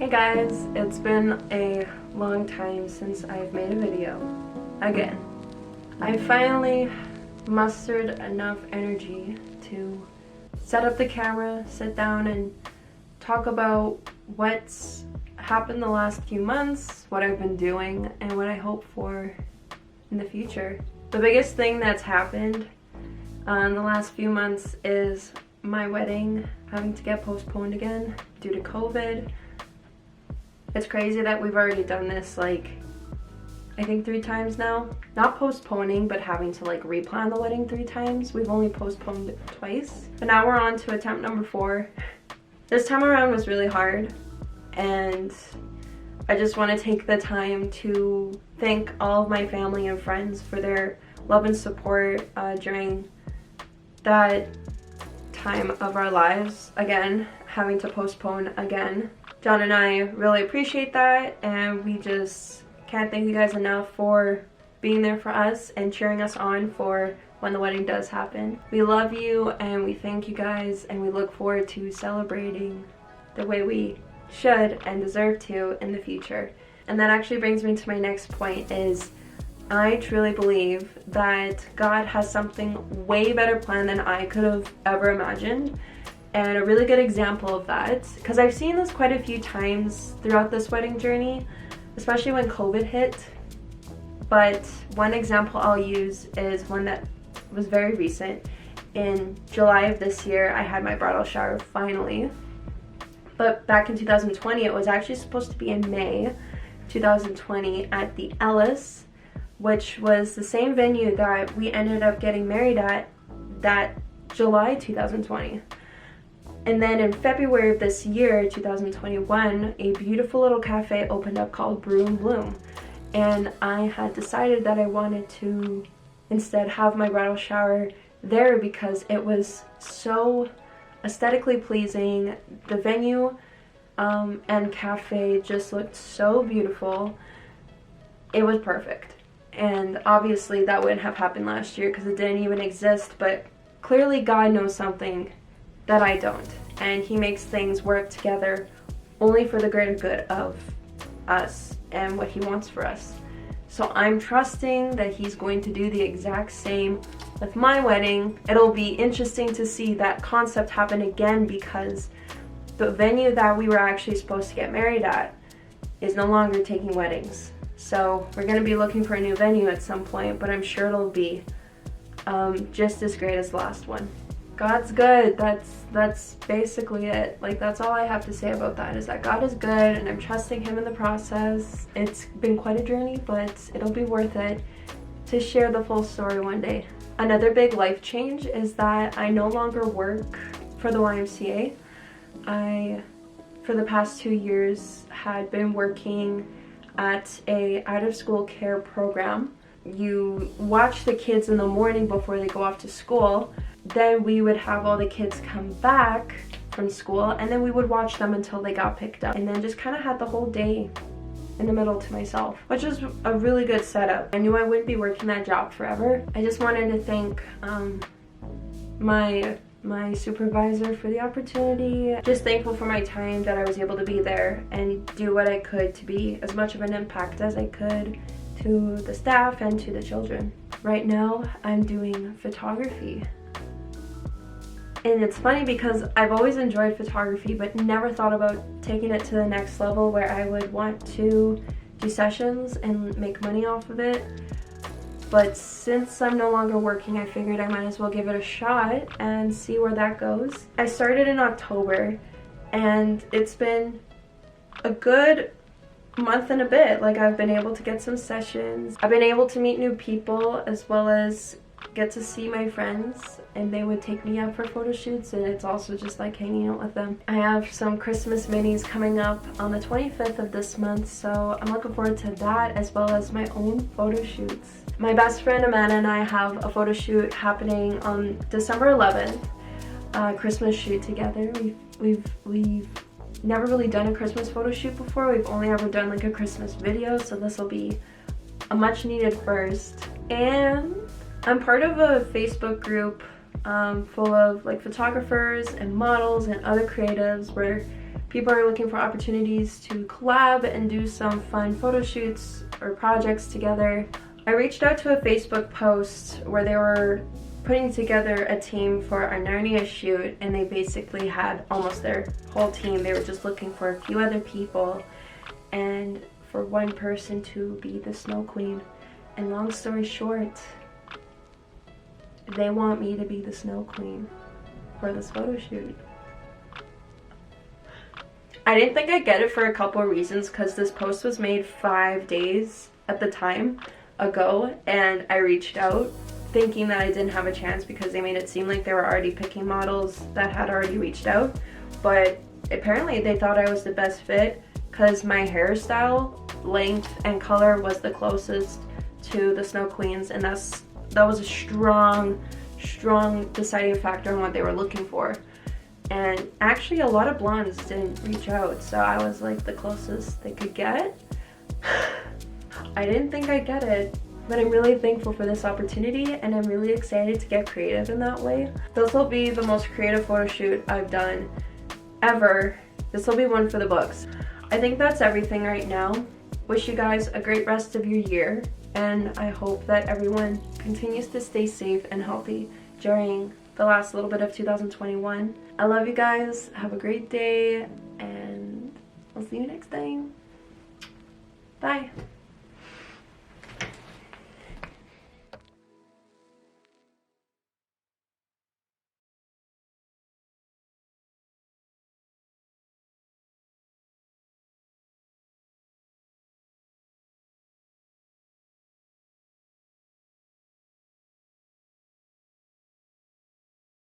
Hey guys, it's been a long time since I've made a video. Again, I finally mustered enough energy to set up the camera, sit down and talk about what's happened the last few months, what I've been doing, and what I hope for in the future. The biggest thing that's happened in the last few months is my wedding having to get postponed again due to COVID. It's crazy that we've already done this I think 3 times now. Not postponing, but having to replan the wedding 3 times. We've only postponed it twice. But now we're on to attempt number 4. This time around was really hard, and I just want to take the time to thank all of my family and friends for their love and support during that time of our lives. Again, having to postpone again. John and I really appreciate that, and we just can't thank you guys enough for being there for us and cheering us on for when the wedding does happen. We love you and we thank you guys, and we look forward to celebrating the way we should and deserve to in the future. And that actually brings me to my next point is I truly believe that God has something way better planned than I could have ever imagined. And a really good example of that, because I've seen this quite a few times throughout this wedding journey, especially when COVID hit. But one example I'll use is one that was very recent. In July of this year, I had my bridal shower finally. But back in 2020, it was actually supposed to be in May 2020 at the Ellis, which was the same venue that we ended up getting married at that July 2020. And then in February of this year, 2021, a beautiful little cafe opened up called Brew and Bloom. And I had decided that I wanted to instead have my bridal shower there because it was so aesthetically pleasing. The venue and cafe just looked so beautiful. It was perfect. And obviously that wouldn't have happened last year because it didn't even exist, but clearly God knows something that I don't, and he makes things work together only for the greater good of us and what he wants for us. So I'm trusting that he's going to do the exact same with my wedding. It'll be interesting to see that concept happen again because the venue that we were actually supposed to get married at is no longer taking weddings. So we're going to be looking for a new venue at some point, but I'm sure it'll be just as great as the last one. God's good. That's basically it. That's all I have to say about that, is that God is good and I'm trusting him in the process. It's been quite a journey, but it'll be worth it to share the full story one day. Another big life change is that I no longer work for the YMCA. I, for the past 2 years, had been working at a out-of-school care program. You watch the kids in the morning before they go off to school. Then we would have all the kids come back from school, and then we would watch them until they got picked up, and then just kind of had the whole day in the middle to myself, which was a really good setup. I knew I wouldn't be working that job forever. I just wanted to thank my supervisor for the opportunity. Just thankful for my time that I was able to be there and do what I could to be as much of an impact as I could to the staff and to the children. Right now I'm doing photography. And it's funny because I've always enjoyed photography but never thought about taking it to the next level where I would want to do sessions and make money off of it. But since I'm no longer working, I figured I might as well give it a shot and see where that goes. I started in October and it's been a good month and a bit. I've been able to get some sessions. I've been able to meet new people as well as get to see my friends, and they would take me out for photo shoots, and it's also just hanging out with them. I have some Christmas minis coming up on the 25th of this month, so I'm looking forward to that as well as my own photo shoots. My best friend Amanda and I have a photo shoot happening on December 11th, Christmas shoot together. We've never really done a Christmas photo shoot before. We've only ever done a Christmas video, so this will be a much needed first. And I'm part of a Facebook group full of photographers and models and other creatives where people are looking for opportunities to collab and do some fun photo shoots or projects together. I reached out to a Facebook post where they were putting together a team for a Narnia shoot, and they basically had almost their whole team. They were just looking for a few other people and for one person to be the Snow Queen. And long story short, they want me to be the Snow Queen for this photo shoot. I didn't think I'd get it for a couple of reasons, because this post was made 5 days at the time ago, and I reached out thinking that I didn't have a chance because they made it seem like they were already picking models that had already reached out. But apparently they thought I was the best fit because my hairstyle, length, and color was the closest to the Snow Queen's, and that was a strong deciding factor on what they were looking for. And actually a lot of blondes didn't reach out, so I was like the closest they could get. I didn't think I'd get it, but I'm really thankful for this opportunity, and I'm really excited to get creative in that way. This will be the most creative photo shoot I've done ever. This will be one for the books. I think that's everything right now. Wish you guys a great rest of your year, and I hope that everyone continues to stay safe and healthy during the last little bit of 2021. I love you guys. Have a great day, and I'll see you next time. Bye.